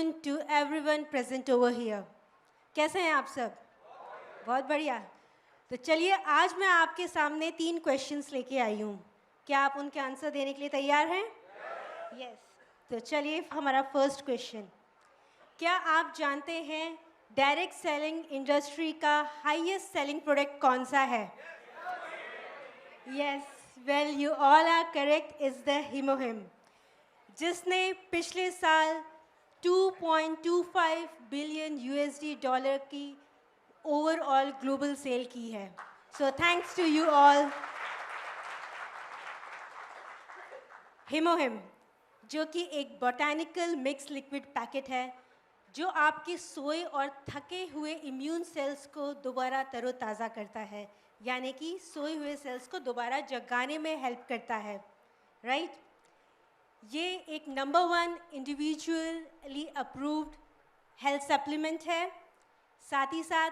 afternoon to everyone present over here. कैसे हैं आप सब? बहुत बढ़िया। तो चलिए आज मैं आपके सामने 3 क्वेश्चंस लेके आई हूँ। क्या आप उनके आंसर देने के लिए तैयार हैं? Yes. तो चलिए हमारा फर्स्ट क्वेश्चन। क्या आप जानते हैं डायरेक्ट सेलिंग इंडस्ट्री का हाईएस्ट सेलिंग प्रोडक्ट कौन सा है? Yes, well you all are correct. Is the Hemohim, जिसने पिछले साल 2.25 बिलियन यूएसडी डॉलर की ओवरऑल ग्लोबल सेल की है. So thanks to you all. हिमोहिम, जो कि एक बोटैनिकल मिक्स लिक्विड पैकेट है जो आपके सोए और थके हुए इम्यून सेल्स को दोबारा तरोताज़ा करता है, यानी कि सोए हुए सेल्स को दोबारा जगाने में हेल्प करता है, राइट? ये एक number 1 individually approved health supplement है. साथ ही साथ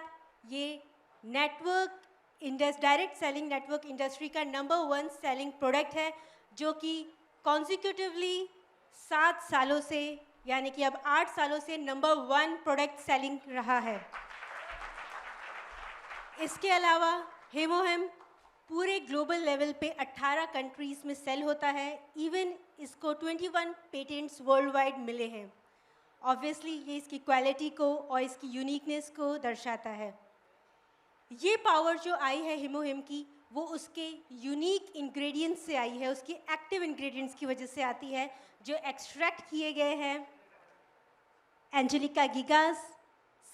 ये network direct selling network industry का नंबर 1 सेलिंग प्रोडक्ट है, जो कि कॉन्सिक्यूटिवली 7 सालों से, यानी कि अब 8 सालों से नंबर 1 प्रोडक्ट सेलिंग रहा है. इसके अलावा हेमोहिम पूरे ग्लोबल लेवल पे 18 कंट्रीज़ में सेल होता है. इवन इसको 21 पेटेंट्स वर्ल्ड वाइड मिले हैं. ऑब्वियसली ये इसकी क्वालिटी को और इसकी यूनिकनेस को दर्शाता है. ये पावर जो आई है हिमोहिम की, वो उसके यूनिक इंग्रेडिएंट्स से आई है, उसकी एक्टिव इंग्रेडिएंट्स की वजह से आती है, जो एक्सट्रैक्ट किए गए हैं एंजेलिका गिगास,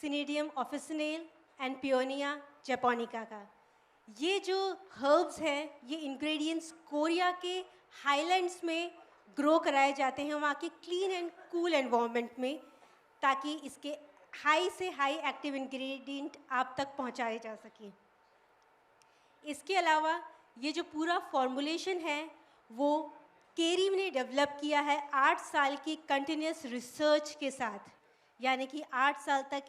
सिनेडियम ऑफिसिनेल एंड पियोनिया जैपोनिका का. ये जो हर्ब्स हैं, ये इंग्रेडिएंट्स कोरिया के हाईलैंड्स में ग्रो कराए जाते हैं, वहाँ के क्लीन एंड कूल एनवायरनमेंट में, ताकि इसके हाई से हाई एक्टिव इंग्रेडिएंट आप तक पहुँचाए जा सकें. इसके अलावा ये जो पूरा फॉर्मुलेशन है वो केरीम ने डेवलप किया है 8 साल की कंटिन्यूस रिसर्च के साथ, यानी कि 8 साल तक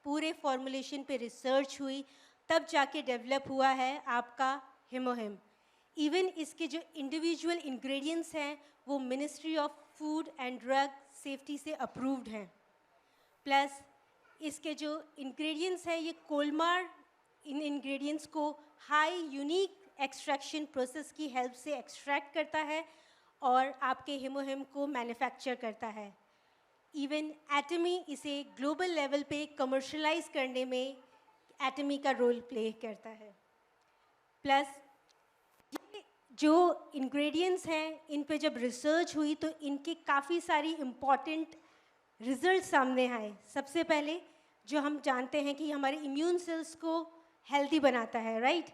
पूरे फॉर्मुलेशन पे रिसर्च हुई, तब जाके डेवलप हुआ है आपका हिमोहिम. इवन इसके जो इंडिविजुअल इंग्रेडिएंट्स हैं वो ministry of food and drug safety से अप्रूव्ड हैं. प्लस इसके जो इंग्रेडिएंट्स हैं, ये कोलमार इन इंग्रेडिएंट्स को हाई यूनिक एक्सट्रैक्शन प्रोसेस की हेल्प से एक्सट्रैक्ट करता है और आपके हिमोहिम को मैन्युफैक्चर करता है. इवन एटमी इसे ग्लोबल लेवल पे कमर्शलाइज करने में एटमी का रोल प्ले करता है. प्लस ये जो इंग्रेडिएंट्स हैं, इन पे जब रिसर्च हुई तो इनके काफ़ी सारी इम्पॉर्टेंट रिजल्ट सामने आए. सबसे पहले जो हम जानते हैं कि हमारे इम्यून सेल्स को हेल्दी बनाता है, राइट?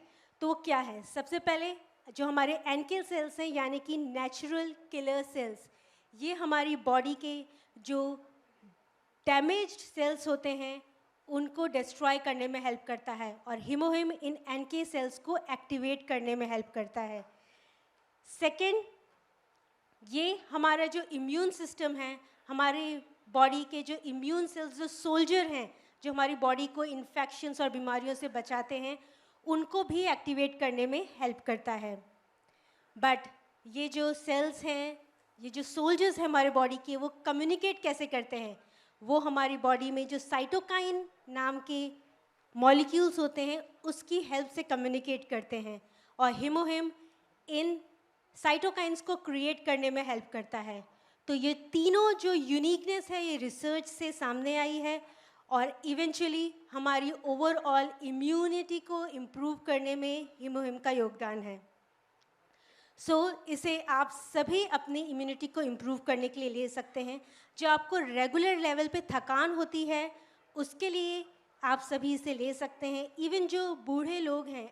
तो क्या है? सबसे पहले जो हमारे एनके सेल्स हैं, यानी कि नेचुरल किलर सेल्स, ये हमारी बॉडी के जो डैमेज्ड सेल्स होते हैं उनको डिस्ट्रॉय करने में हेल्प करता है, और हिमोहिम इन एनके सेल्स को एक्टिवेट करने में हेल्प करता है. सेकेंड, ये हमारा जो इम्यून सिस्टम है, हमारे बॉडी के जो इम्यून सेल्स, जो सोल्जर हैं, जो हमारी बॉडी को इन्फेक्शंस और बीमारियों से बचाते हैं, उनको भी एक्टिवेट करने में हेल्प करता है. बट ये जो सेल्स हैं, ये जो सोल्जर्स हैं हमारे बॉडी के, वो कम्युनिकेट कैसे करते हैं? वो हमारी बॉडी में जो साइटोकाइन नाम के मॉलिक्यूल्स होते हैं उसकी हेल्प से कम्युनिकेट करते हैं, और हिमोहिम इन साइटोकाइंस को क्रिएट करने में हेल्प करता है. तो ये तीनों जो यूनिकनेस है ये रिसर्च से सामने आई है, और इवेंचुअली हमारी ओवरऑल इम्यूनिटी को इम्प्रूव करने में हिमोहिम का योगदान है. इसे आप सभी अपनी इम्यूनिटी को इम्प्रूव करने के लिए ले सकते हैं. जो आपको रेगुलर लेवल पे थकान होती है उसके लिए आप सभी इसे ले सकते हैं. इवन जो बूढ़े लोग हैं,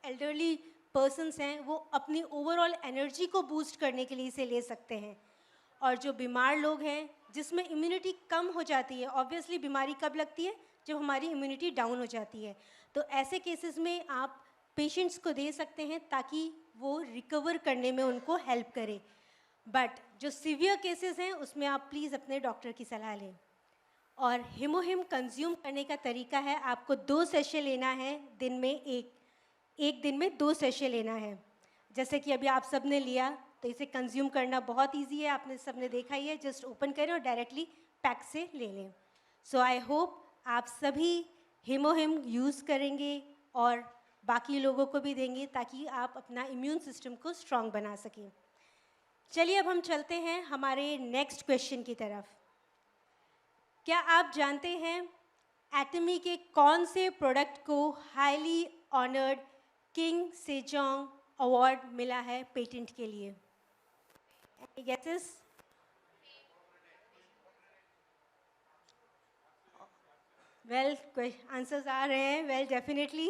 एल्डरली पर्सन्स हैं, वो अपनी ओवरऑल एनर्जी को बूस्ट करने के लिए इसे ले सकते हैं. और जो बीमार लोग हैं जिसमें इम्यूनिटी कम हो जाती है, ऑब्वियसली बीमारी कब लगती है? जब हमारी इम्यूनिटी डाउन हो जाती है. तो ऐसे केसेस में आप पेशेंट्स को दे सकते हैं ताकि वो रिकवर करने में उनको हेल्प करे. बट जो सीवियर केसेस हैं उसमें आप प्लीज़ अपने डॉक्टर की सलाह लें. और हिमोहिम कंज्यूम करने का तरीका है, आपको 2 सेशे लेना है दिन में, एक दिन में 2 सेशे लेना है. जैसे कि अभी आप सब ने लिया, तो इसे कंज्यूम करना बहुत इजी है, आपने सबने देखा ही है. जस्ट ओपन करें और डायरेक्टली पैक से ले लें। सो आई होप आप सभी हेमोहिम यूज़ करेंगे और बाकी लोगों को भी देंगे ताकि आप अपना इम्यून सिस्टम को स्ट्रॉन्ग बना सकें। चलिए अब हम चलते हैं हमारे नेक्स्ट क्वेश्चन की तरफ। क्या आप जानते हैं एटमी के कौन से प्रोडक्ट को highly honoured king Sejong award मिला है पेटेंट के लिए? Any guesses? वेल आंसर्स आ रहे हैं। वेल डेफिनेटली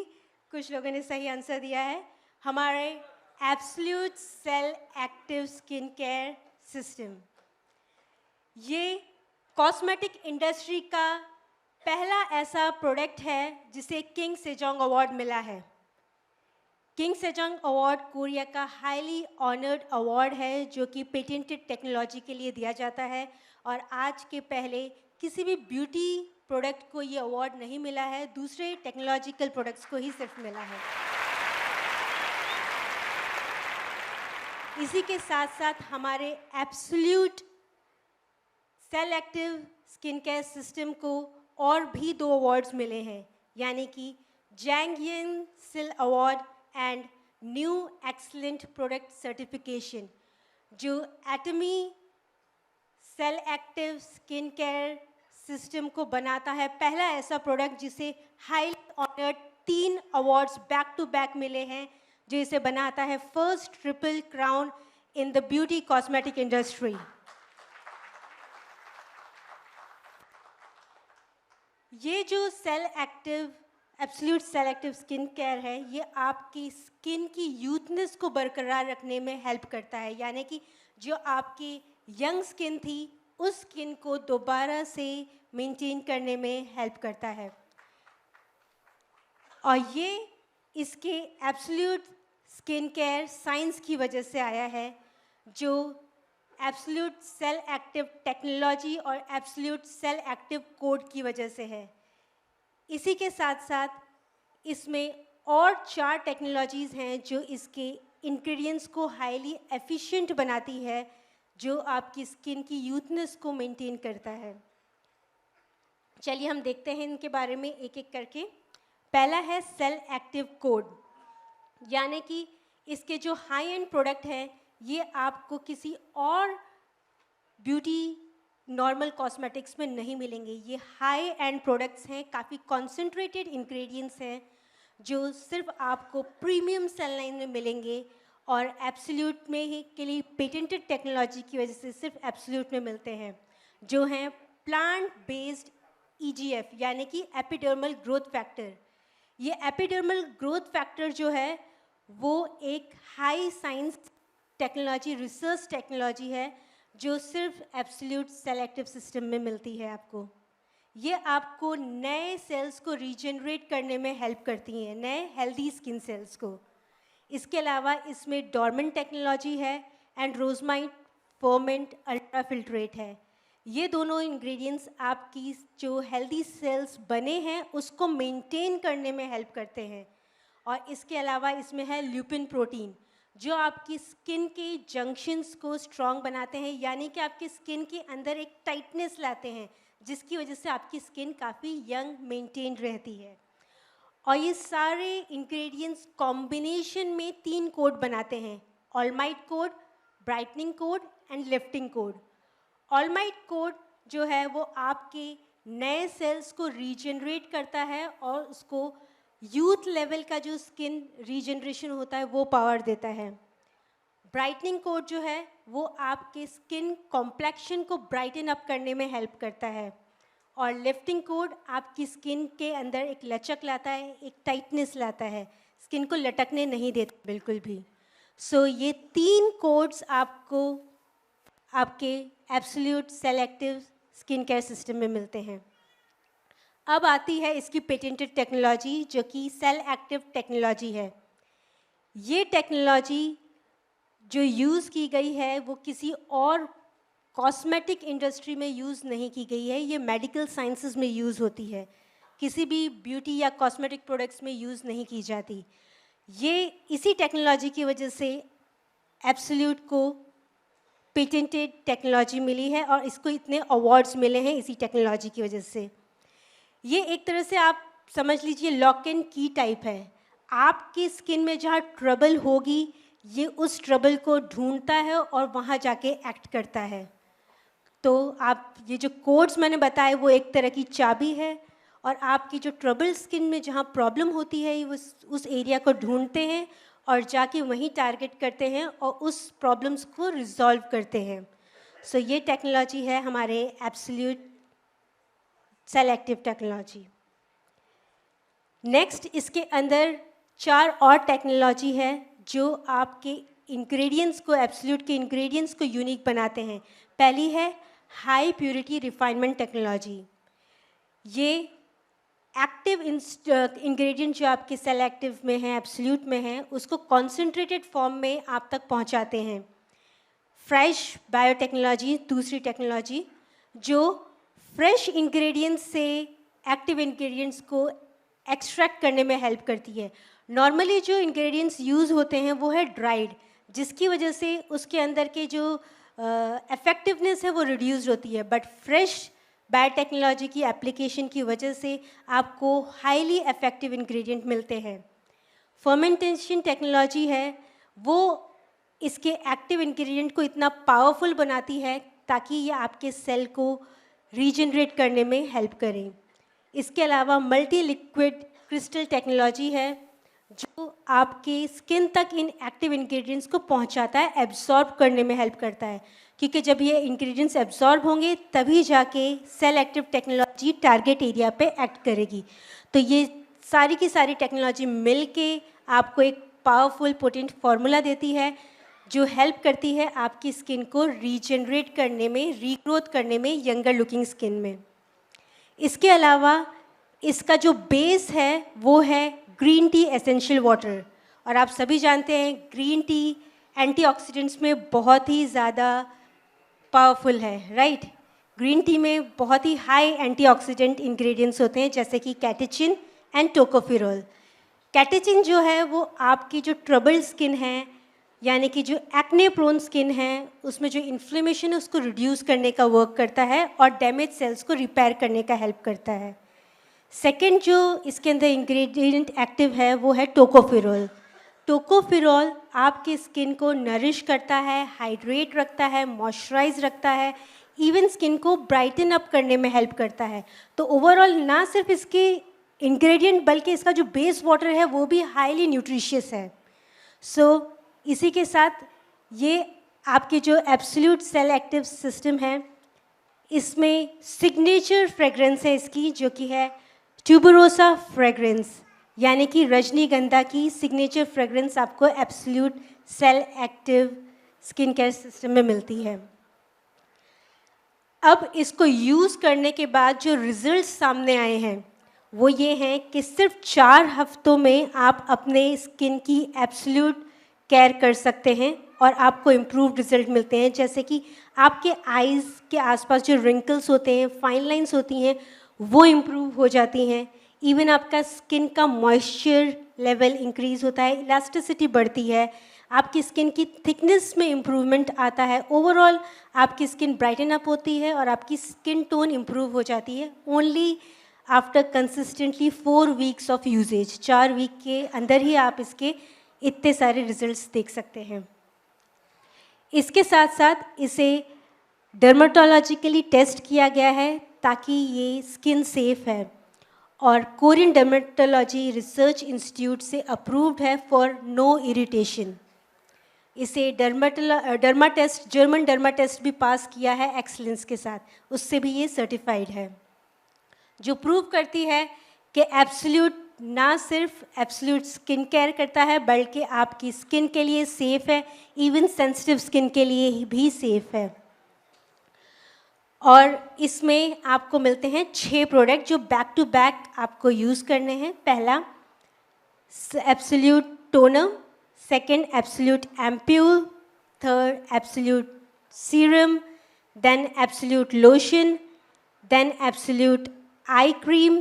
कुछ लोगों ने सही आंसर दिया है। हमारे absolute cell active skin care system, ये कॉस्मेटिक इंडस्ट्री का पहला ऐसा प्रोडक्ट है जिसे किंग सेजोंग अवार्ड मिला है। किंग सेजोंग अवार्ड कोरिया का हाईली ऑनर्ड अवार्ड है जो कि पेटेंटेड टेक्नोलॉजी के लिए दिया जाता है, और आज के पहले किसी भी ब्यूटी प्रोडक्ट को ये अवार्ड नहीं मिला है, दूसरे टेक्नोलॉजिकल प्रोडक्ट्स को ही सिर्फ मिला है। इसी के साथ साथ हमारे absolute cell active skin care system को और भी 2 अवार्ड्स मिले हैं, यानी कि जैंगियन सिल award and new excellent product certification, जो Atomy cell active skin care system को बनाता है पहला ऐसा प्रोडक्ट जिसे highly honoured 3 awards back to back मिले हैं, जो इसे बनाता है first triple crown in the beauty cosmetic industry. ये जो cell active absolute cell active skin care है, ये आपकी स्किन की यूथनेस को बरकरार रखने में हेल्प करता है, यानी कि जो आपकी यंग स्किन थी उस स्किन को दोबारा से मेंटेन करने में हेल्प करता है। और ये इसके एब्सोल्यूट स्किन केयर साइंस की वजह से आया है, जो एब्सोल्यूट सेल एक्टिव टेक्नोलॉजी और एब्सोल्यूट सेल एक्टिव कोड की वजह से है। इसी के साथ साथ इसमें और 4 टेक्नोलॉजीज़ हैं जो इसके इंग्रेडिएंट्स को हाईली एफिशिएंट बनाती है, जो आपकी स्किन की यूथनेस को मेंटेन करता है। चलिए हम देखते हैं इनके बारे में एक एक करके। पहला है सेल एक्टिव कोड, यानी कि इसके जो हाई एंड प्रोडक्ट हैं ये आपको किसी और ब्यूटी नॉर्मल कॉस्मेटिक्स में नहीं मिलेंगे। ये हाई एंड प्रोडक्ट्स हैं, काफ़ी कॉन्सेंट्रेटेड इंग्रेडिएंट्स हैं जो सिर्फ आपको प्रीमियम सेल लाइन में मिलेंगे, और एब्सोल्यूट में ही के लिए पेटेंटेड टेक्नोलॉजी की वजह से सिर्फ एब्सोल्यूट में मिलते हैं, जो हैं प्लांट बेस्ड EGF यानी कि एपिडर्मल ग्रोथ फैक्टर। ये एपिडर्मल ग्रोथ फैक्टर जो है वो एक high science technology research technology है जो सिर्फ एब्सोल्यूट सेल एक्टिव सिस्टम में मिलती है आपको। ये आपको नए सेल्स को रीजनरेट करने में हेल्प करती हैं, नए हेल्दी स्किन सेल्स को। इसके अलावा इसमें डॉर्मेंट टेक्नोलॉजी है एंड रोजमाइट फर्मेंट अल्ट्रा फिल्ट्रेट है। ये दोनों इंग्रेडिएंट्स आपकी जो हेल्दी सेल्स बने हैं उसको मेंटेन करने में हेल्प करते हैं। और इसके अलावा इसमें है ल्यूपिन प्रोटीन जो आपकी स्किन के जंक्शंस को स्ट्रॉन्ग बनाते हैं, यानी कि आपकी स्किन के अंदर एक टाइटनेस लाते हैं जिसकी वजह से आपकी स्किन काफ़ी यंग मेंटेन रहती है। और ये सारे इंग्रेडिएंट्स कॉम्बिनेशन में 3 कोड बनाते हैं, ऑलमाइट code, brightening code and lifting code. ऑलमाइट कोड जो है वो आपके नए सेल्स को रीजनरेट करता है और उसको यूथ लेवल का जो स्किन रीजनरेशन होता है वो पावर देता है। ब्राइटनिंग कोड जो है वो आपके स्किन कॉम्प्लेक्शन को ब्राइटन अप करने में हेल्प करता है। और लिफ्टिंग कोड आपकी स्किन के अंदर एक लचक लाता है, एक टाइटनेस लाता है, स्किन को लटकने नहीं देता बिल्कुल भी। सो ये 3 कोड्स आपको आपके absolute cell active skin care system में मिलते हैं। अब आती है इसकी पेटेंटेड टेक्नोलॉजी जो कि सेल एक्टिव टेक्नोलॉजी है। ये टेक्नोलॉजी जो यूज़ की गई है वो किसी और कॉस्मेटिक इंडस्ट्री में यूज़ नहीं की गई है, ये मेडिकल साइंसेस में यूज़ होती है, किसी भी ब्यूटी या कॉस्मेटिक प्रोडक्ट्स में यूज़ नहीं की जाती। ये इसी टेक्नोलॉजी की वजह से एब्सोल्यूट को पेटेंटेड टेक्नोलॉजी मिली है और इसको इतने अवार्ड्स मिले हैं इसी टेक्नोलॉजी की वजह से। ये एक तरह से आप समझ लीजिए लॉक एंड की टाइप है। आपकी स्किन में जहाँ ट्रबल होगी ये उस ट्रबल को ढूंढता है और वहाँ जाके एक्ट करता है। तो आप ये जो कोड्स मैंने बताए वो एक तरह की चाबी है और आपकी जो ट्रबल स्किन में जहाँ प्रॉब्लम होती है वो उस एरिया को ढूंढते हैं और जाके वहीं टारगेट करते हैं और उस प्रॉब्लम्स को रिजॉल्व करते हैं। सो ये टेक्नोलॉजी है हमारे absolute cell active technology. Next इसके अंदर 4 और टेक्नोलॉजी है जो आपके इंग्रेडिएंट्स को, एब्सोल्यूट के इंग्रेडिएंट्स को यूनिक बनाते हैं। पहली है हाई प्योरिटी रिफाइनमेंट टेक्नोलॉजी। ये एक्टिव इंग्रेडिएंट जो आपके सेल एक्टिव में है, एब्सोल्यूट में है, उसको कॉन्सेंट्रेटेड फॉर्म में आप तक पहुंचाते हैं। फ्रेश बायोटेक्नोलॉजी दूसरी टेक्नोलॉजी जो फ्रेश इंग्रेडिएंट्स से एक्टिव इंग्रेडिएंट्स को एक्सट्रैक्ट करने में हेल्प करती है। नॉर्मली जो इंग्रेडिएंट्स यूज़ होते हैं वो है ड्राइड, जिसकी वजह से उसके अंदर के जो इफेक्टिवनेस है वो रिड्यूस होती है, बट फ्रेश बायोटेक्नोलॉजी की एप्लीकेशन की वजह से आपको हाईली इफेक्टिव इंग्रेडिएंट मिलते हैं। फर्मेंटेशन टेक्नोलॉजी है वो इसके एक्टिव इंग्रेडिएंट को इतना पावरफुल बनाती है ताकि ये आपके सेल को रीजनरेट करने में हेल्प करें। इसके अलावा मल्टी लिक्विड क्रिस्टल टेक्नोलॉजी है जो आपके स्किन तक इन एक्टिव इंग्रेडिएंट्स को पहुंचाता है, एब्जॉर्ब करने में हेल्प करता है, क्योंकि जब ये इंग्रेडिएंट्स एब्जॉर्ब होंगे तभी जाके cell active technology target area पे एक्ट करेगी। तो ये सारी की सारी टेक्नोलॉजी मिल के आपको एक पावरफुल पोटेंट फार्मूला देती है जो हेल्प करती है आपकी स्किन को रीजनरेट करने में, रीग्रोथ करने में, यंगर लुकिंग स्किन में। इसके अलावा इसका जो बेस है वो है ग्रीन टी एसेंशियल वाटर, और आप सभी जानते हैं ग्रीन टी एंटीऑक्सीडेंट्स में बहुत ही ज़्यादा पावरफुल है, राइट। ग्रीन टी में बहुत ही हाई एंटीऑक्सीडेंट इंग्रेडिएंट्स होते हैं जैसे कि कैटेचिन एंड टोकोफेरोल। कैटेचिन जो है वो आपकी जो ट्रबल स्किन है, यानी कि जो एक्ने प्रोन स्किन है, उसमें जो इन्फ्लेमेशन है उसको रिड्यूस करने का वर्क करता है और डैमेज सेल्स को रिपेयर करने का हेल्प करता है। सेकेंड जो इसके अंदर इंग्रेडिएंट एक्टिव है वो है टोकोफेरोल। टोकोफेरोल आपकी स्किन को नरिश करता है, हाइड्रेट रखता है, मॉइस्चराइज रखता है, इवन स्किन को ब्राइटन अप करने में हेल्प करता है। तो ओवरऑल ना सिर्फ इसके इंग्रेडिएंट बल्कि इसका जो बेस वाटर है वो भी हाईली न्यूट्रिशियस है। सो इसी के साथ ये आपके जो एब्सोल्यूट सेल एक्टिव सिस्टम है इसमें सिग्नेचर फ्रेग्रेंस है इसकी, जो कि है ट्यूबरोसा फ्रेग्रेंस, यानी कि रजनीगंधा की सिग्नेचर फ्रेग्रेंस आपको absolute cell active skin care system में मिलती है। अब इसको यूज़ करने के बाद जो रिजल्ट्स सामने आए हैं वो ये हैं कि सिर्फ 4 हफ्तों में आप अपने स्किन की एब्सोल्यूट केयर कर सकते हैं और आपको इम्प्रूव्ड रिजल्ट मिलते हैं। जैसे कि आपके आईज़ के आसपास जो रिंकल्स होते हैं, फाइन लाइंस होती हैं, वो इम्प्रूव हो जाती हैं। इवन आपका स्किन का मॉइस्चर लेवल इंक्रीज़ होता है, इलास्टिसिटी बढ़ती है, आपकी स्किन की थिकनेस में इम्प्रूवमेंट आता है। ओवरऑल आपकी स्किन ब्राइटन अप होती है और आपकी स्किन टोन इम्प्रूव हो जाती है only after consistently 4 weeks of usage. 4 week के अंदर ही आप इसके इतने सारे रिजल्ट्स देख सकते हैं। इसके साथ साथ इसे डर्मेटोलॉजिकली टेस्ट किया गया है ताकि ये स्किन सेफ है और कोरियन डर्मेटोलॉजी रिसर्च इंस्टीट्यूट से अप्रूव्ड है फॉर नो इरिटेशन। इसे derma test, German derma test भी पास किया है एक्सीलेंस के साथ, उससे भी ये सर्टिफाइड है, जो प्रूव करती है कि एब्सोल्यूट ना सिर्फ एब्सोल्यूट स्किन केयर करता है बल्कि आपकी स्किन के लिए सेफ़ है, इवन सेंसिटिव स्किन के लिए भी सेफ़ है। और इसमें आपको मिलते हैं 6 प्रोडक्ट जो बैक टू बैक आपको यूज़ करने हैं। पहला absolute toner, second absolute ampoule, third absolute serum, then absolute lotion, then absolute eye cream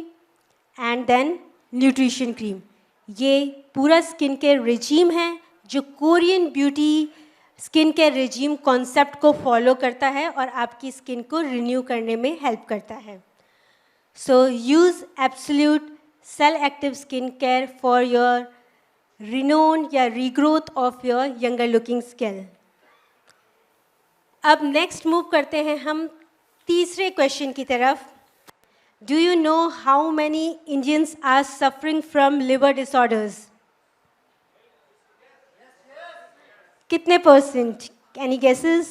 and then nutrition cream. ये पूरा स्किन केयर रिजीम है जो Korean beauty skin care regime concept को follow करता है और आपकी स्किन को रिन्यू करने में हेल्प करता है. So use absolute cell active skin care for your रिनोन या regrowth of your younger looking skin. अब नेक्स्ट मूव करते हैं हम तीसरे क्वेश्चन की तरफ. Do you know how many Indians are suffering from liver disorders? कितने percent? Any guesses?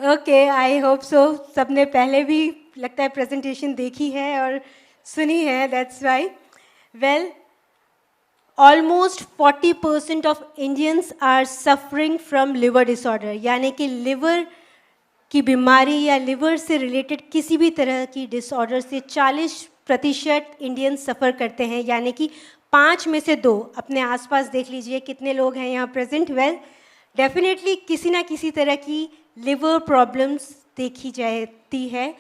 Okay, I hope so. सबने पहले भी लगता है प्रेजेंटेशन देखी है और सुनी है, that's why. Well, almost 40% of Indians are suffering from liver disorder, यानी कि लिवर की बीमारी या लिवर से रिलेटेड किसी भी तरह की डिसऑर्डर से 40% इंडियंस सफ़र करते हैं, यानी कि 5 में से 2. अपने आसपास देख लीजिए कितने लोग हैं यहाँ प्रेजेंट. वेल, डेफिनेटली किसी ना किसी तरह की लिवर प्रॉब्लम्स देखी जाती है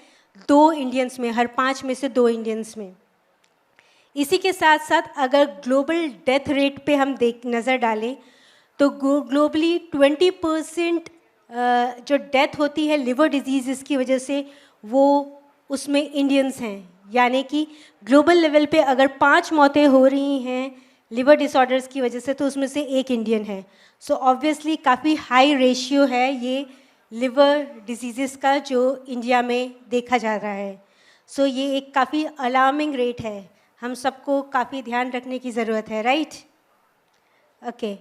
2 इंडियंस में, हर 5 में से 2 इंडियंस में. इसी के साथ साथ अगर ग्लोबल डेथ रेट पे हम नज़र डालें तो ग्लोबली 20% जो डेथ होती है लिवर डिजीज़ की वजह से, वो उसमें इंडियंस हैं. यानी कि ग्लोबल लेवल पे अगर 5 मौतें हो रही हैं लिवर डिसऑर्डर्स की वजह से, तो उसमें से 1 इंडियन है. सो ऑब्वियसली काफ़ी हाई रेशियो है ये लिवर डिजीज़ का जो इंडिया में देखा जा रहा है. सो ये एक काफ़ी अलार्मिंग रेट है. हम सबको काफ़ी ध्यान रखने की ज़रूरत है, राइट? ओके,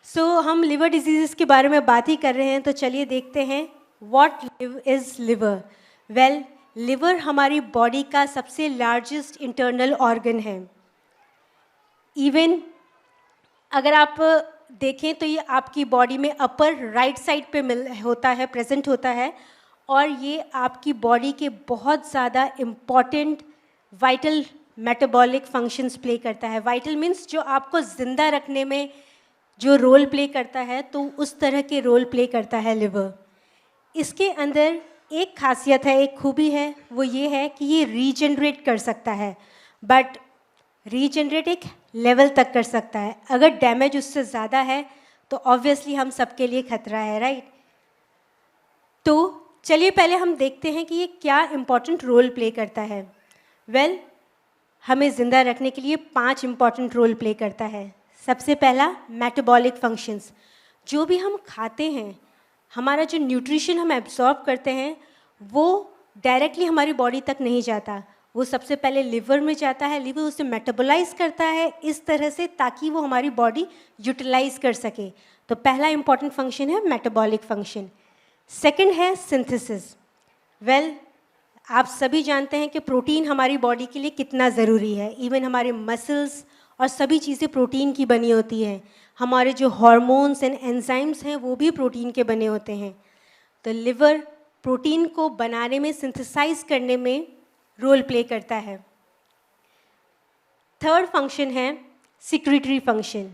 सो हम लिवर डिजीज़ के बारे में बात ही कर रहे हैं, तो चलिए देखते हैं what is liver. Well, liver हमारी बॉडी का सबसे लार्जेस्ट इंटरनल ऑर्गन है. इवन अगर आप देखें तो ये आपकी बॉडी में अपर राइट साइड पे प्रेजेंट होता है, और ये आपकी बॉडी के बहुत ज़्यादा important vital metabolic functions play करता है. वाइटल मीन्स जो आपको ज़िंदा रखने में जो रोल प्ले करता है, तो उस तरह के रोल प्ले करता है लिवर. इसके अंदर एक खासियत है, एक खूबी है, वो ये है कि ये रीजनरेट कर सकता है. बट रीजनरेट एक लेवल तक कर सकता है. अगर डैमेज उससे ज़्यादा है तो ऑब्वियसली हम सबके लिए खतरा है, राइट? तो चलिए पहले हम देखते हैं कि ये क्या इम्पॉर्टेंट रोल प्ले करता है. वेल, हमें ज़िंदा रखने के लिए 5 इम्पॉर्टेंट रोल प्ले करता है. सबसे पहला, मेटाबॉलिक फंक्शंस. जो भी हम खाते हैं, हमारा जो न्यूट्रिशन हम एब्जॉर्ब करते हैं, वो डायरेक्टली हमारी बॉडी तक नहीं जाता. वो सबसे पहले लिवर में जाता है. लिवर उसे मेटाबोलाइज करता है इस तरह से ताकि वो हमारी बॉडी यूटिलाइज कर सके. तो पहला इम्पॉर्टेंट फंक्शन है मेटाबॉलिक फंक्शन. सेकंड है सिंथेसिस. वेल, आप सभी जानते हैं कि प्रोटीन हमारी बॉडी के लिए कितना ज़रूरी है. इवन हमारे मसल्स और सभी चीज़ें प्रोटीन की बनी होती हैं. हमारे जो हार्मोन्स एंड एंजाइम्स हैं वो भी प्रोटीन के बने होते हैं. तो लिवर प्रोटीन को बनाने में, सिंथेसाइज करने में रोल प्ले करता है. थर्ड फंक्शन है secretory function.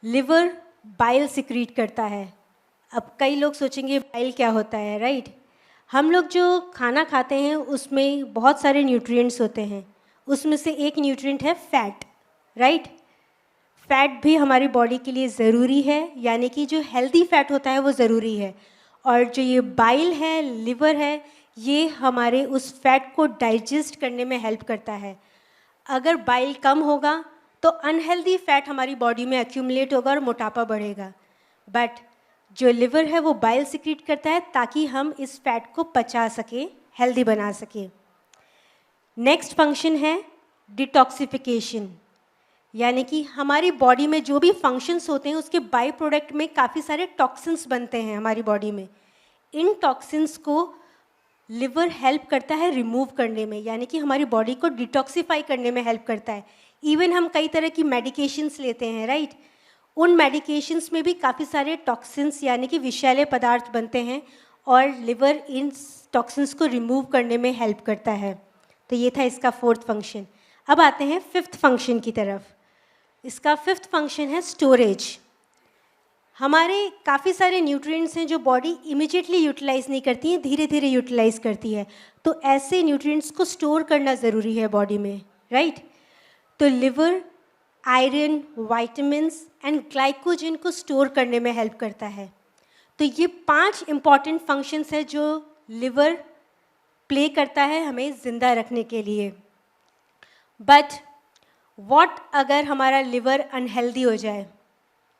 Liver bile secrete करता है. अब कई लोग सोचेंगे बाइल क्या होता है, राइट? हम लोग जो खाना खाते हैं उसमें बहुत सारे न्यूट्रिएंट्स होते हैं. उसमें से एक न्यूट्रिएंट है फैट, राइट? फैट भी हमारी बॉडी के लिए ज़रूरी है, यानी कि जो हेल्दी फैट होता है वो ज़रूरी है. और जो ये बाइल है, लिवर है, ये हमारे उस फैट को डाइजेस्ट करने में हेल्प करता है. अगर बाइल कम होगा तो अनहेल्दी फैट हमारी बॉडी में एक्यूमुलेट होगा और मोटापा बढ़ेगा. बट जो लिवर है वो बाइल सिक्रीट करता है ताकि हम इस फैट को पचा सके, हेल्दी बना सके. नेक्स्ट फंक्शन है डिटॉक्सिफिकेशन, यानी कि हमारी बॉडी में जो भी फंक्शंस होते हैं उसके बाई प्रोडक्ट में काफ़ी सारे टॉक्सिन्स बनते हैं हमारी बॉडी में. इन टॉक्सिन्स को लिवर हेल्प करता है रिमूव करने में, यानी कि हमारी बॉडी को डिटॉक्सिफाई करने में हेल्प करता है. इवन हम कई तरह की मेडिकेशंस लेते हैं, राइट? उन मेडिकेशंस में भी काफ़ी सारे टॉक्सिन्स यानी कि विषैले पदार्थ बनते हैं और लिवर इन टॉक्सिन्स को रिमूव करने में हेल्प करता है. तो ये था इसका फोर्थ फंक्शन. अब आते हैं फिफ्थ फंक्शन की तरफ. इसका फिफ्थ फंक्शन है स्टोरेज. हमारे काफ़ी सारे न्यूट्रिएंट्स हैं जो बॉडी इमीडिएटली यूटिलाइज नहीं करती है, धीरे धीरे यूटिलाइज करती है. तो ऐसे न्यूट्रिएंट्स को स्टोर करना ज़रूरी है बॉडी में, राइट? तो liver iron, vitamins and glycogen को स्टोर करने में हेल्प करता है। तो ये 5 इम्पॉर्टेंट फंक्शंस है जो लिवर प्ले करता है हमें ज़िंदा रखने के लिए। बट व्हाट अगर हमारा लिवर अनहेल्दी हो जाए,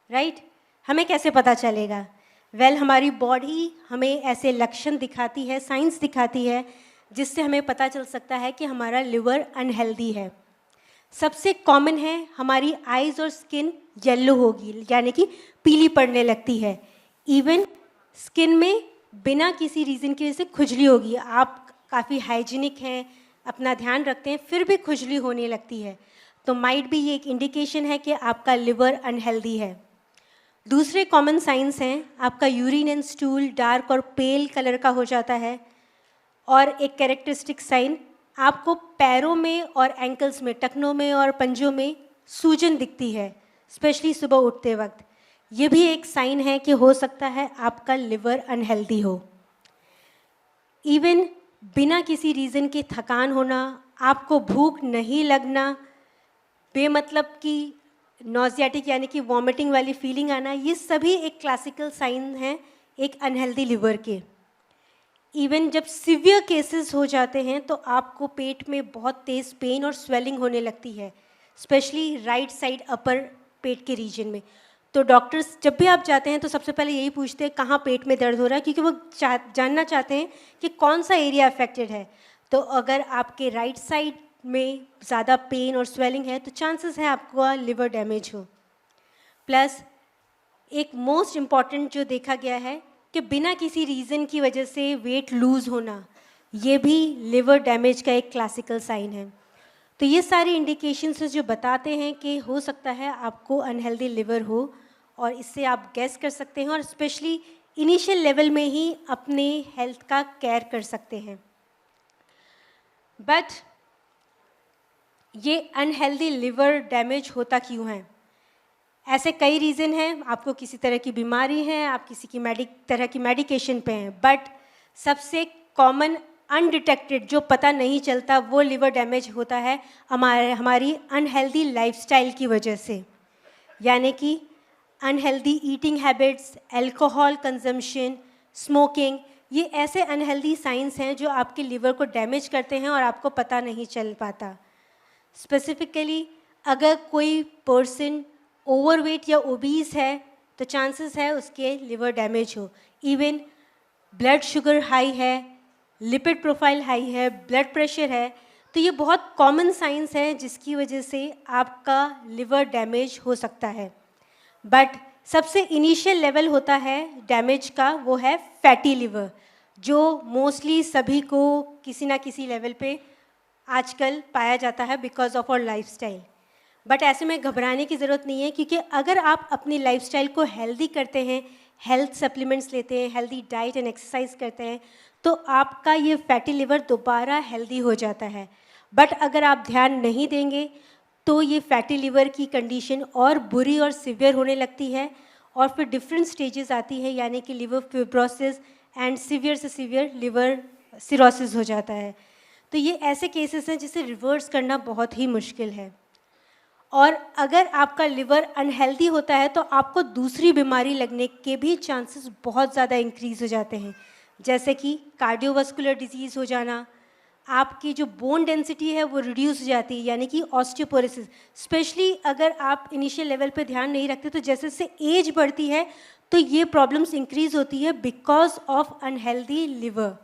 राइट? हमें कैसे पता चलेगा? हमारी बॉडी हमें ऐसे लक्षण दिखाती है, साइंस दिखाती है, जिससे हमें पता चल सकता है कि हमारा लिवर अनहेल्दी है। सबसे कॉमन है हमारी आइज़ और स्किन येलो होगी, यानी कि पीली पड़ने लगती है। इवन स्किन में बिना किसी रीज़न की वजह से खुजली होगी। आप काफ़ी हाइजीनिक हैं, अपना ध्यान रखते हैं, फिर भी खुजली होने लगती है, तो माइट भी ये एक इंडिकेशन है कि आपका लिवर अनहेल्दी है। दूसरे कॉमन साइंस हैं, आपका यूरिन एंड स्टूल डार्क और पेल कलर का हो जाता है। और एक कैरेक्टरिस्टिक साइन, आपको पैरों में और एंकल्स में, टखनों में और पंजों में सूजन दिखती है, स्पेशली सुबह उठते वक्त। ये भी एक साइन है कि हो सकता है आपका लिवर अनहेल्दी हो। इवन बिना किसी रीज़न के थकान होना, आपको भूख नहीं लगना, बेमतलब की नॉजियाटिक यानी कि वॉमिटिंग वाली फीलिंग आना, ये सभी एक क्लासिकल साइन हैं एक अनहेल्दी लिवर के। इवन जब सीवियर केसेस हो जाते हैं तो आपको पेट में बहुत तेज़ पेन और स्वेलिंग होने लगती है, स्पेशली राइट साइड अपर पेट के रीजन में। तो डॉक्टर्स जब भी आप जाते हैं तो सबसे पहले यही पूछते हैं कहाँ पेट में दर्द हो रहा है, क्योंकि वो जानना चाहते हैं कि कौन सा एरिया अफेक्टेड है। तो अगर आपके राइट साइड में ज़्यादा पेन और स्वेलिंग है तो चांसेस है आपका लिवर डैमेज हो। प्लस एक मोस्ट इम्पॉर्टेंट जो देखा गया है कि बिना किसी रीज़न की वजह से वेट लूज़ होना, ये भी लिवर डैमेज का एक क्लासिकल साइन है। तो ये सारी इंडिकेशंस जो बताते हैं कि हो सकता है आपको अनहेल्दी लिवर हो, और इससे आप गेस कर सकते हैं और स्पेशली इनिशियल लेवल में ही अपने हेल्थ का केयर कर सकते हैं। बट ये अनहेल्दी लिवर डैमेज होता क्यों है? ऐसे कई रीज़न हैं, आपको किसी तरह की बीमारी है, आप किसी की तरह की मेडिकेशन पे हैं, बट सबसे कॉमन अनडिटेक्टेड जो पता नहीं चलता वो लिवर डैमेज होता है हमारी अनहेल्दी लाइफस्टाइल की वजह से। यानी कि unhealthy eating habits, alcohol consumption, smoking, ये ऐसे अनहेल्दी साइंस हैं जो आपके लिवर को डैमेज करते हैं और आपको पता नहीं चल पाता। स्पेसिफिकली अगर कोई पर्सन ओवरवेट या ओबीस है तो चांसेस है उसके लिवर डैमेज हो। इवन ब्लड शुगर हाई है, लिपिड प्रोफाइल हाई है, ब्लड प्रेशर है, तो ये बहुत कॉमन साइंस है जिसकी वजह से आपका लिवर डैमेज हो सकता है। बट सबसे इनिशियल लेवल होता है डैमेज का, वो है फैटी लिवर, जो मोस्टली सभी को किसी ना किसी लेवल पे आजकल पाया जाता है because of our lifestyle. But ऐसे में घबराने की ज़रूरत नहीं है, क्योंकि अगर आप अपनी लाइफस्टाइल को हेल्दी करते हैं, हेल्थ सप्लीमेंट्स लेते हैं, हेल्दी डाइट एंड एक्सरसाइज करते हैं, तो आपका ये फैटी लिवर दोबारा हेल्दी हो जाता है। बट अगर आप ध्यान नहीं देंगे तो ये फैटी लिवर की कंडीशन और बुरी और सिवियर होने लगती है, और फिर डिफरेंट स्टेजेस आती है, यानी कि लिवर फिब्रोसिस एंड सिवियर से सिवियर लिवर सिरोसिस हो जाता है। तो ये ऐसे केसेस हैं जिसे रिवर्स करना बहुत ही मुश्किल है। और अगर आपका लिवर अनहेल्दी होता है तो आपको दूसरी बीमारी लगने के भी चांसेस बहुत ज़्यादा इंक्रीज़ हो जाते हैं, जैसे कि कार्डियोवास्कुलर डिजीज़ हो जाना, आपकी जो बोन डेंसिटी है वो रिड्यूस हो जाती है, यानी कि ऑस्टियोपोरोसिस। स्पेशली अगर आप इनिशियल लेवल पे ध्यान नहीं रखते तो जैसे जैसे एज बढ़ती है तो ये प्रॉब्लम्स इंक्रीज़ होती है बिकॉज ऑफ अनहेल्दी लिवर।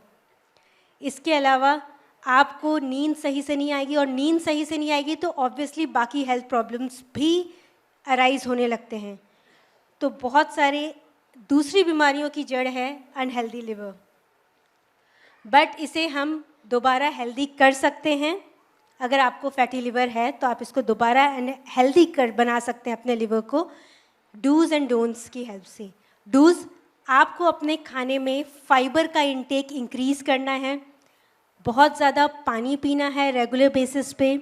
इसके अलावा आपको नींद सही से नहीं आएगी, और नींद सही से नहीं आएगी तो ऑब्वियसली बाकी हेल्थ प्रॉब्लम्स भी अराइज होने लगते हैं। तो बहुत सारे दूसरी बीमारियों की जड़ है अनहेल्दी लिवर, बट इसे हम दोबारा हेल्दी कर सकते हैं। अगर आपको फैटी लिवर है तो आप इसको दोबारा हेल्दी बना सकते हैं अपने लिवर को, डूज़ एंड डोंट्स की हेल्प से। डूज़, आपको अपने खाने में फाइबर का इंटेक इंक्रीज़ करना है, बहुत ज़्यादा पानी पीना है रेगुलर बेसिस पे,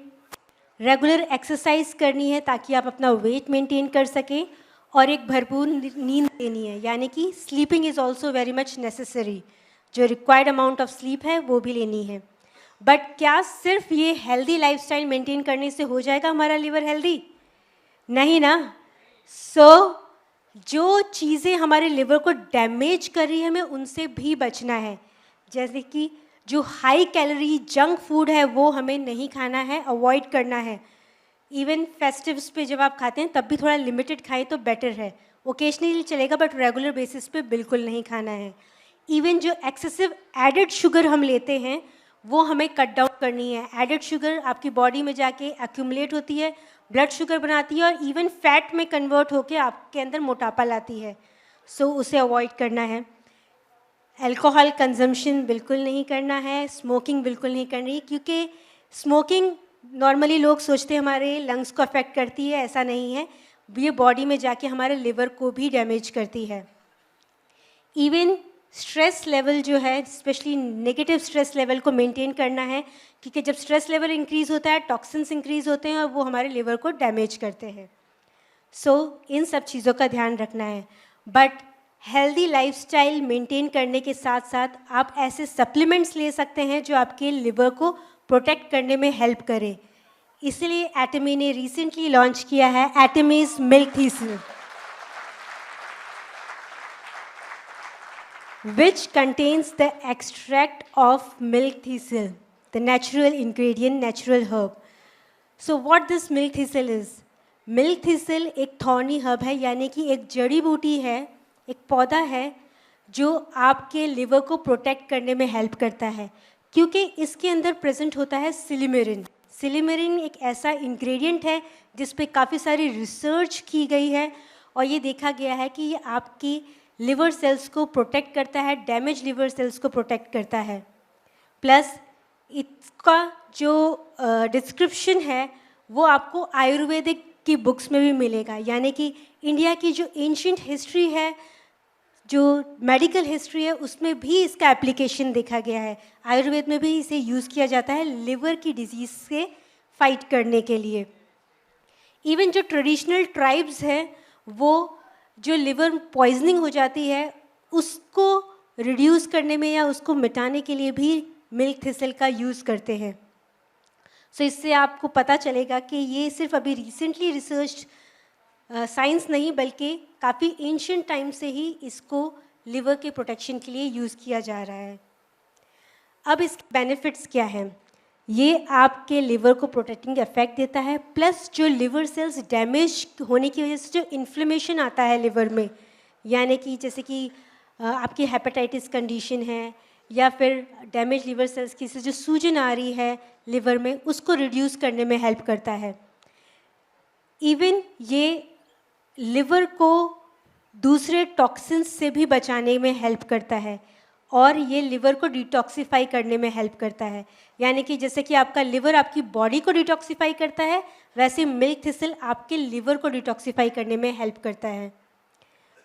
रेगुलर एक्सरसाइज करनी है ताकि आप अपना वेट मेंटेन कर सकें, और एक भरपूर नींद लेनी है, यानी कि sleeping is also very much necessary. जो रिक्वायर्ड अमाउंट ऑफ स्लीप है वो भी लेनी है। बट क्या सिर्फ ये हेल्दी लाइफस्टाइल मेंटेन करने से हो जाएगा हमारा लिवर हेल्दी? नहीं ना। सो जो चीज़ें हमारे लिवर को डैमेज कर रही है हमें उनसे भी बचना है। जैसे कि जो हाई कैलोरी जंक फूड है वो हमें नहीं खाना है, अवॉइड करना है। इवन फेस्टिव्स पे जब आप खाते हैं तब भी थोड़ा लिमिटेड खाएं तो बेटर है। ओकेजनली चलेगा बट रेगुलर बेसिस पे बिल्कुल नहीं खाना है। इवन जो एक्सेसिव एडेड शुगर हम लेते हैं वो हमें कट डाउन करनी है। एडेड शुगर आपकी बॉडी में जाके एक्यूमुलेट होती है, ब्लड शुगर बनाती है और इवन फैट में कन्वर्ट होकर आपके अंदर मोटापा लाती है। सो उसे अवॉइड करना है। अल्कोहल कंजम्पशन बिल्कुल नहीं करना है, स्मोकिंग बिल्कुल नहीं करनी, क्योंकि स्मोकिंग नॉर्मली लोग सोचते हैं हमारे लंग्स को अफेक्ट करती है, ऐसा नहीं है। ये बॉडी में जाके हमारे लिवर को भी डैमेज करती है। इवन स्ट्रेस लेवल जो है, स्पेशली नेगेटिव स्ट्रेस लेवल को मेंटेन करना है, क्योंकि जब स्ट्रेस लेवल इंक्रीज़ होता है टॉक्सिन्स इंक्रीज़ होते हैं और वो हमारे लिवर को डैमेज करते हैं। सो इन सब चीज़ों का ध्यान रखना है। बट हेल्दी लाइफस्टाइल मेंटेन करने के साथ साथ आप ऐसे सप्लीमेंट्स ले सकते हैं जो आपके लिवर को प्रोटेक्ट करने में हेल्प करें। इसलिए एटमी ने रिसेंटली लॉन्च किया है एटमीज milk thistle, which contains the extract of milk thistle, the natural ingredient, natural herb. So what this milk thistle is? Milk thistle एक thorny herb है, यानी कि एक जड़ी बूटी है, एक पौधा है जो आपके लिवर को प्रोटेक्ट करने में हेल्प करता है, क्योंकि इसके अंदर प्रेजेंट होता है सिलिमेरिन। सिलिमेरिन एक ऐसा इंग्रेडिएंट है जिस पे काफ़ी सारी रिसर्च की गई है और ये देखा गया है कि ये आपकी लिवर सेल्स को प्रोटेक्ट करता है, डैमेज लिवर सेल्स को प्रोटेक्ट करता है। प्लस इसका जो डिस्क्रिप्शन है वो आपको आयुर्वेदिक की बुक्स में भी मिलेगा, यानी कि इंडिया की जो एंशिएंट हिस्ट्री है, जो मेडिकल हिस्ट्री है, उसमें भी इसका एप्लीकेशन देखा गया है। आयुर्वेद में भी इसे यूज़ किया जाता है लिवर की डिजीज़ से फाइट करने के लिए। इवन जो ट्रेडिशनल ट्राइब्स हैं वो जो लिवर पॉइजनिंग हो जाती है उसको रिड्यूस करने में या उसको मिटाने के लिए भी मिल्क थिसल का यूज़ करते हैं। सो इससे आपको पता चलेगा कि ये सिर्फ अभी रिसेंटली रिसर्च साइंस नहीं बल्कि काफ़ी एंशिएंट टाइम से ही इसको लिवर के प्रोटेक्शन के लिए यूज़ किया जा रहा है। अब इसके बेनिफिट्स क्या हैं? ये आपके लिवर को प्रोटेक्टिंग इफेक्ट देता है, प्लस जो लिवर सेल्स डैमेज होने की वजह से जो इन्फ्लेमेशन आता है लिवर में, यानी कि जैसे कि आपकी हेपेटाइटिस कंडीशन है या फिर डैमेज लिवर सेल्स की से जो सूजन आ रही है लिवर में, उसको रिड्यूस करने में हेल्प करता है। इवन ये लिवर को दूसरे टॉक्सिन्स से भी बचाने में हेल्प करता है और ये लिवर को डिटॉक्सिफाई करने में हेल्प करता है। यानी कि जैसे कि आपका लिवर आपकी बॉडी को डिटॉक्सिफाई करता है, वैसे मिल्क थिसल आपके लिवर को डिटॉक्सिफाई करने में हेल्प करता है।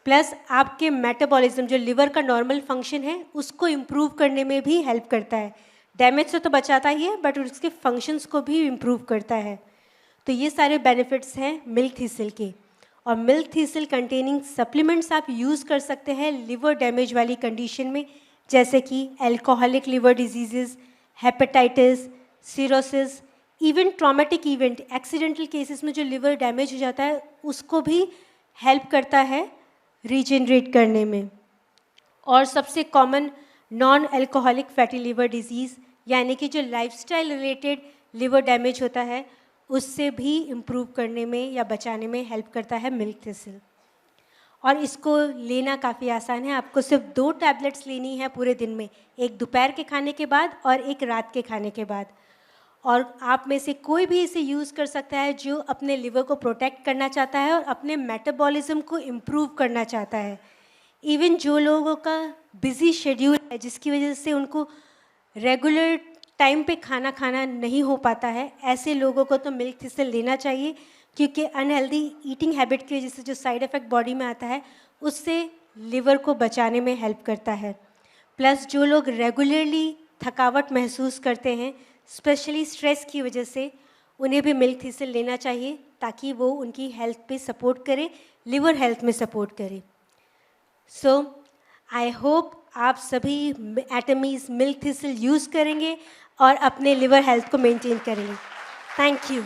प्लस आपके मेटाबॉलिज्म, जो लिवर का नॉर्मल फंक्शन है, उसको इम्प्रूव करने में भी हेल्प करता है। डैमेज से तो बचाता ही है बट उसके फंक्शंस को भी इम्प्रूव करता है। तो ये सारे बेनिफिट्स हैं मिल्क थिसल के। और मिल्क थिसल कंटेनिंग सप्लीमेंट्स आप यूज़ कर सकते हैं लिवर डैमेज वाली कंडीशन में, जैसे कि alcoholic liver diseases, hepatitis, cirrhosis, even traumatic event, accidental cases में जो लिवर डैमेज हो जाता है उसको भी हेल्प करता है रीजनरेट करने में। और सबसे common noun alcoholic fatty liver disease, यानी कि जो लाइफस्टाइल रिलेटेड लिवर डैमेज होता है, उससे भी इम्प्रूव करने में या बचाने में हेल्प करता है मिल्क थिसल। और इसको लेना काफ़ी आसान है, आपको सिर्फ 2 टैबलेट्स लेनी है पूरे दिन में, एक दोपहर के खाने के बाद और एक रात के खाने के बाद। और आप में से कोई भी इसे यूज़ कर सकता है जो अपने लिवर को प्रोटेक्ट करना चाहता है और अपने मेटाबॉलिज्म को इम्प्रूव करना चाहता है। इवन जो लोगों का बिजी शेड्यूल है जिसकी वजह से उनको रेगुलर टाइम पे खाना खाना नहीं हो पाता है, ऐसे लोगों को तो मिल्क थिसल लेना चाहिए, क्योंकि अनहेल्दी ईटिंग हैबिट की वजह से जो साइड इफ़ेक्ट बॉडी में आता है उससे लिवर को बचाने में हेल्प करता है। प्लस जो लोग रेगुलरली थकावट महसूस करते हैं, स्पेशली स्ट्रेस की वजह से, उन्हें भी मिल्क थिसल लेना चाहिए ताकि वो उनकी हेल्थ पे सपोर्ट करे, लिवर हेल्थ में सपोर्ट करे। सो आई होप आप सभी एटमीज मिल्क थिसल यूज़ करेंगे और अपने लिवर हेल्थ को मेंटेन करेंगे। Thank you.